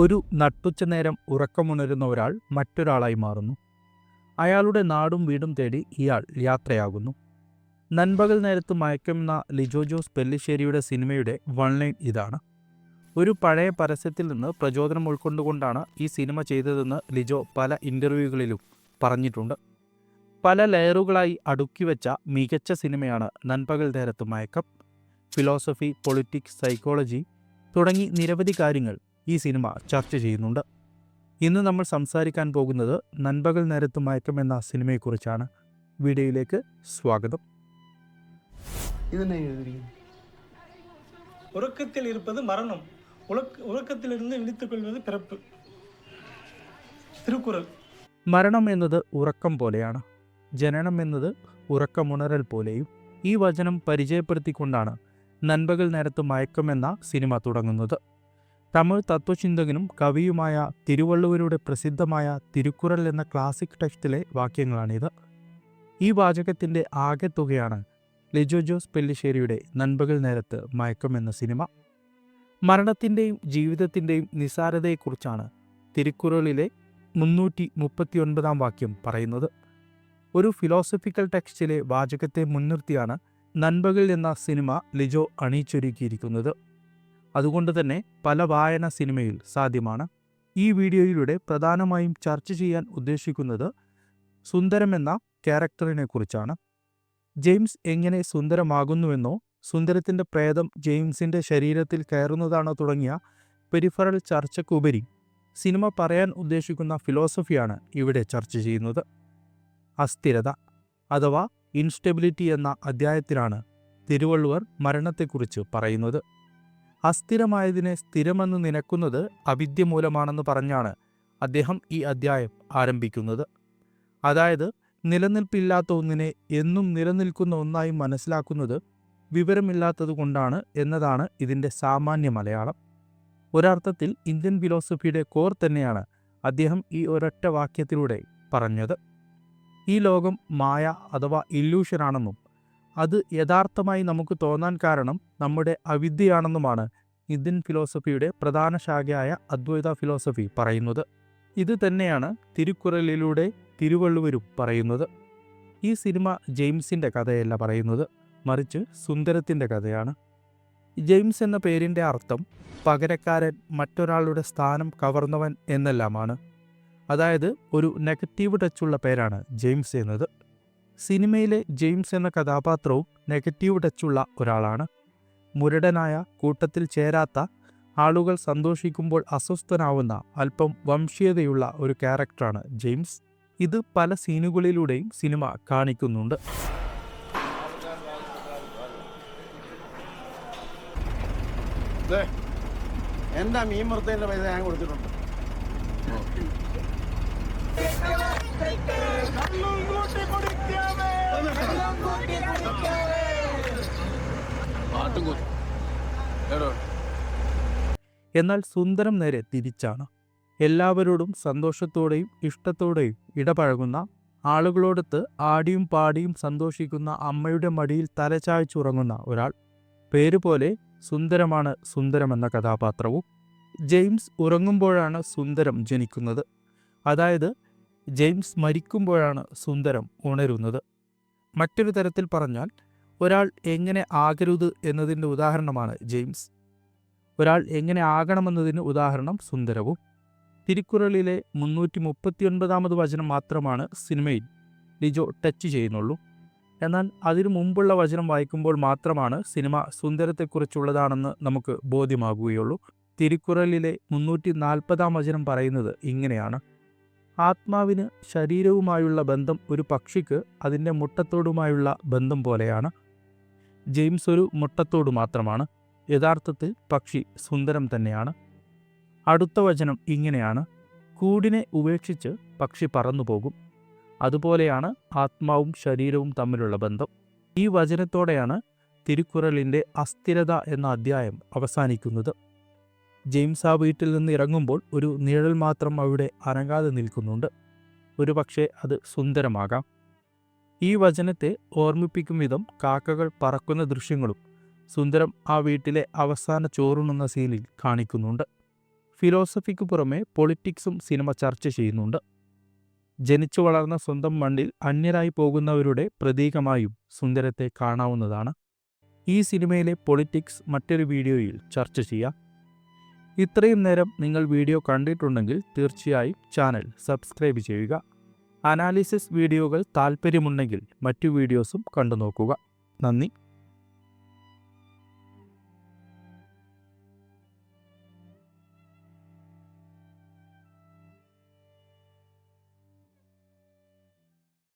ഒരു നട്ടുച്ച നേരം ഉറക്കമുണരുന്ന ഒരാൾ മറ്റൊരാളായി മാറുന്നു. അയാളുടെ നാടും വീടും തേടി ഇയാൾ യാത്രയാകുന്നു. നൻപകൽ നേരത്ത് മയക്കുമെന്ന ലിജോ ജോസ് പെല്ലിശ്ശേരിയുടെ സിനിമയുടെ വൺലൈൻ ഇതാണ്. ഒരു പഴയ പരസ്യത്തിൽ നിന്ന് പ്രചോദനം ഉൾക്കൊണ്ടുകൊണ്ടാണ് ഈ സിനിമ ചെയ്തതെന്ന് ലിജോ പല ഇൻ്റർവ്യൂകളിലും പറഞ്ഞിട്ടുണ്ട്. പല ലെയറുകളായി അടുക്കിവെച്ച മികച്ച സിനിമയാണ് നൻപകൽ നേരത്ത് മയക്കം. ഫിലോസഫി, പൊളിറ്റിക്സ്, സൈക്കോളജി തുടങ്ങി നിരവധി കാര്യങ്ങൾ ഈ സിനിമ ചർച്ച ചെയ്യുന്നുണ്ട്. ഇന്ന് നമ്മൾ സംസാരിക്കാൻ പോകുന്നത് നൻപകൽ നേരത്ത് മയക്കം എന്ന സിനിമയെക്കുറിച്ചാണ്. വീഡിയോയിലേക്ക് സ്വാഗതം. ഉറക്കത്തിൽ ഇരുപ്പത് മരണം, ഉറക്കത്തിലിരുന്ന് വിളിത്തുകൊള്ളുന്നത് പിറപ്പ്. തിരുക്കുറൾ. മരണം എന്നത് ഉറക്കം പോലെയാണ്, ജനനം എന്നത് ഉറക്കമുണരൽ പോലെയും. ഈ വചനം പരിചയപ്പെടുത്തിക്കൊണ്ടാണ് നൻപകൽ നേരത്ത് മയക്കം എന്ന സിനിമ തുടങ്ങുന്നത്. തമിഴ് തത്വചിന്തകനും കവിയുമായ തിരുവള്ളുവരുടെ പ്രസിദ്ധമായ തിരുക്കുറൽ എന്ന ക്ലാസിക് ടെക്സ്റ്റിലെ വാക്യങ്ങളാണിത്. ഈ വാചകത്തിൻ്റെ ആകെത്തുകയാണ് ലിജോ ജോസ് പെല്ലിശ്ശേരിയുടെ നൻപകൽ നേരത്ത് മയക്കം എന്ന സിനിമ. മരണത്തിൻ്റെയും ജീവിതത്തിൻ്റെയും നിസ്സാരതയെക്കുറിച്ചാണ് തിരുക്കുറളിലെ 339 വാക്യം പറയുന്നത്. ഒരു ഫിലോസഫിക്കൽ ടെക്സ്റ്റിലെ വാചകത്തെ മുൻനിർത്തിയാണ് നൻപകൽ എന്ന സിനിമ ലിജോ അണിയിച്ചൊരുക്കിയിരിക്കുന്നത്. അതുകൊണ്ട് തന്നെ പല വായന സിനിമയിൽ സാധ്യമാണ്. ഈ വീഡിയോയിലൂടെ പ്രധാനമായും ചർച്ച ചെയ്യാൻ ഉദ്ദേശിക്കുന്നത് സുന്ദരം എന്ന ക്യാരക്ടറിനെ കുറിച്ചാണ്. ജെയിംസ് എങ്ങനെ സുന്ദരമാകുന്നുവെന്നോ, സുന്ദരത്തിൻ്റെ പ്രേതം ജെയിംസിൻ്റെ ശരീരത്തിൽ കയറുന്നതാണോ തുടങ്ങിയ പെരിഫറൽ ചർച്ചയ്ക്കുപരി സിനിമ പറയാൻ ഉദ്ദേശിക്കുന്ന ഫിലോസഫിയാണ് ഇവിടെ ചർച്ച ചെയ്യുന്നത്. അസ്ഥിരത അഥവാ ഇൻസ്റ്റെബിലിറ്റി എന്ന അധ്യായത്തിലാണ് തിരുവള്ളുവർ മരണത്തെക്കുറിച്ച് പറയുന്നത്. അസ്ഥിരമായതിനെ സ്ഥിരമെന്ന് നിനക്കുന്നത് അവിദ്യ മൂലമാണെന്ന് പറഞ്ഞാണ് അദ്ദേഹം ഈ അധ്യായം ആരംഭിക്കുന്നത്. അതായത് നിലനിൽപ്പില്ലാത്ത ഒന്നിനെ എന്നും നിലനിൽക്കുന്ന ഒന്നായി മനസ്സിലാക്കുന്നത് വിവരമില്ലാത്തതുകൊണ്ടാണ് എന്നതാണ് ഇതിൻ്റെ സാമാന്യ മലയാളം. ഒരർത്ഥത്തിൽ ഇന്ത്യൻ ഫിലോസഫിയുടെ കോർ തന്നെയാണ് അദ്ദേഹം ഈ ഒരൊറ്റ വാക്യത്തിലൂടെ പറഞ്ഞത്. ഈ ലോകം മായ അഥവാ ഇല്യൂഷനാണെന്നും അത് യഥാർത്ഥമായി നമുക്ക് തോന്നാൻ കാരണം നമ്മുടെ അവിദ്യയാണെന്നുമാണ് ഇന്ത്യൻ ഫിലോസഫിയുടെ പ്രധാന ശാഖയായ അദ്വൈത ഫിലോസഫി പറയുന്നത്. ഇത് തന്നെയാണ് തിരുക്കുറലിലൂടെ തിരുവള്ളുവരും പറയുന്നത്. ഈ സിനിമ ജെയിംസിൻ്റെ കഥയല്ല പറയുന്നത്, മറിച്ച് സുന്ദരത്തിൻ്റെ കഥയാണ്. ജെയിംസ് എന്ന പേരിൻ്റെ അർത്ഥം പകരക്കാരൻ, മറ്റൊരാളുടെ സ്ഥാനം കവർന്നവൻ എന്നെല്ലാമാണ്. അതായത് ഒരു നെഗറ്റീവ് ടച്ചുള്ള പേരാണ് ജെയിംസ് എന്നത്. സിനിമയിലെ ജെയിംസ് എന്ന കഥാപാത്രവും നെഗറ്റീവ് ടച്ചുള്ള ഒരാളാണ്. മുരടനായ, കൂട്ടത്തിൽ ചേരാത്ത, ആളുകൾ സന്തോഷിക്കുമ്പോൾ അസ്വസ്ഥനാവുന്ന, അല്പം വംശീയതയുള്ള ഒരു ക്യാരക്ടറാണ് ജെയിംസ്. ഇത് പല സീനുകളിലൂടെയും സിനിമ കാണിക്കുന്നുണ്ട്. എന്താ മീൻ മുറുത്തതിന്റെ പൈസ ഞാൻ കൊടുത്തിട്ടുണ്ട്. എന്നാൽ സുന്ദരം നേരെ തിരിച്ചാണ്. എല്ലാവരോടും സന്തോഷത്തോടെയും ഇഷ്ടത്തോടെയും ഇടപഴകുന്ന, ആളുകളോടൊത്ത് ആടിയും പാടിയും സന്തോഷിക്കുന്ന, അമ്മയുടെ മടിയിൽ തലചായ്ച്ചുറങ്ങുന്ന ഒരാൾ. പേരുപോലെ സുന്ദരമാണ് സുന്ദരമെന്ന കഥാപാത്രവും. ജെയിംസ് ഉറങ്ങുമ്പോഴാണ് സുന്ദരം ജനിക്കുന്നത്. അതായത് ജെയിംസ് മരിക്കുമ്പോഴാണ് സുന്ദരം ഉണരുന്നത്. മറ്റൊരു തരത്തിൽ പറഞ്ഞാൽ ഒരാൾ എങ്ങനെ ആകരുത് എന്നതിൻ്റെ ഉദാഹരണമാണ് ജെയിംസ്. ഒരാൾ എങ്ങനെ ആകണമെന്നതിന് ഉദാഹരണം സുന്ദരവും. തിരുക്കുറളിലെ 339 വചനം മാത്രമാണ് സിനിമയിൽ ലിജോ ടച്ച് ചെയ്യുന്നുള്ളൂ. എന്നാൽ അതിനു മുമ്പുള്ള വചനം വായിക്കുമ്പോൾ മാത്രമാണ് സിനിമ സുന്ദരത്തെക്കുറിച്ചുള്ളതാണെന്ന് നമുക്ക് ബോധ്യമാകുകയുള്ളൂ. തിരുക്കുറലിലെ 340 വചനം പറയുന്നത് ഇങ്ങനെയാണ്: ആത്മാവിന് ശരീരവുമായുള്ള ബന്ധം ഒരു പക്ഷിക്ക് അതിൻ്റെ മുട്ടത്തോടുമായുള്ള ബന്ധം പോലെയാണ്. ജെയിംസ് ഒരു മുട്ടത്തോട് മാത്രമാണ്. യഥാർത്ഥത്തിൽ പക്ഷി സുന്ദരം തന്നെയാണ്. അടുത്ത വചനം ഇങ്ങനെയാണ്: കൂടിനെ ഉപേക്ഷിച്ച് പക്ഷി പറന്നുപോകും. അതുപോലെയാണ് ആത്മാവും ശരീരവും തമ്മിലുള്ള ബന്ധം. ഈ വചനത്തോടെയാണ് തിരുക്കുറലിൻ്റെ അസ്ഥിരത എന്ന അധ്യായം അവസാനിക്കുന്നത്. ജെയിംസ് ആ വീട്ടിൽ നിന്ന് ഇറങ്ങുമ്പോൾ ഒരു നിഴൽ മാത്രം അവിടെ അനങ്ങാതെ നിൽക്കുന്നുണ്ട്. ഒരുപക്ഷെ അത് സുന്ദരമാകാം. ഈ വചനത്തെ ഓർമ്മിപ്പിക്കും വിധം കാക്കകൾ പറക്കുന്ന ദൃശ്യങ്ങളും സുന്ദരം ആ വീട്ടിലെ അവസാന ചോറുണ്ണുന്ന സീനിൽ കാണിക്കുന്നുണ്ട്. ഫിലോസഫിക്ക് പുറമെ പൊളിറ്റിക്സും സിനിമ ചർച്ച ചെയ്യുന്നുണ്ട്. ജനിച്ചു വളർന്ന സ്വന്തം മണ്ണിൽ അന്യരായി പോകുന്നവരുടെ പ്രതീകമായും സുന്ദരത്തെ കാണാവുന്നതാണ്. ഈ സിനിമയിലെ പൊളിറ്റിക്സ് മറ്റൊരു വീഡിയോയിൽ ചർച്ച ചെയ്യാം. ഇത്രയും നേരം നിങ്ങൾ വീഡിയോ കണ്ടിട്ടുണ്ടെങ്കിൽ തീർച്ചയായും ചാനൽ സബ്സ്ക്രൈബ് ചെയ്യുക. അനാലിസിസ് വീഡിയോകൾ താൽപ്പര്യമുണ്ടെങ്കിൽ മറ്റു വീഡിയോസും കണ്ടു നോക്കുക. നന്ദി.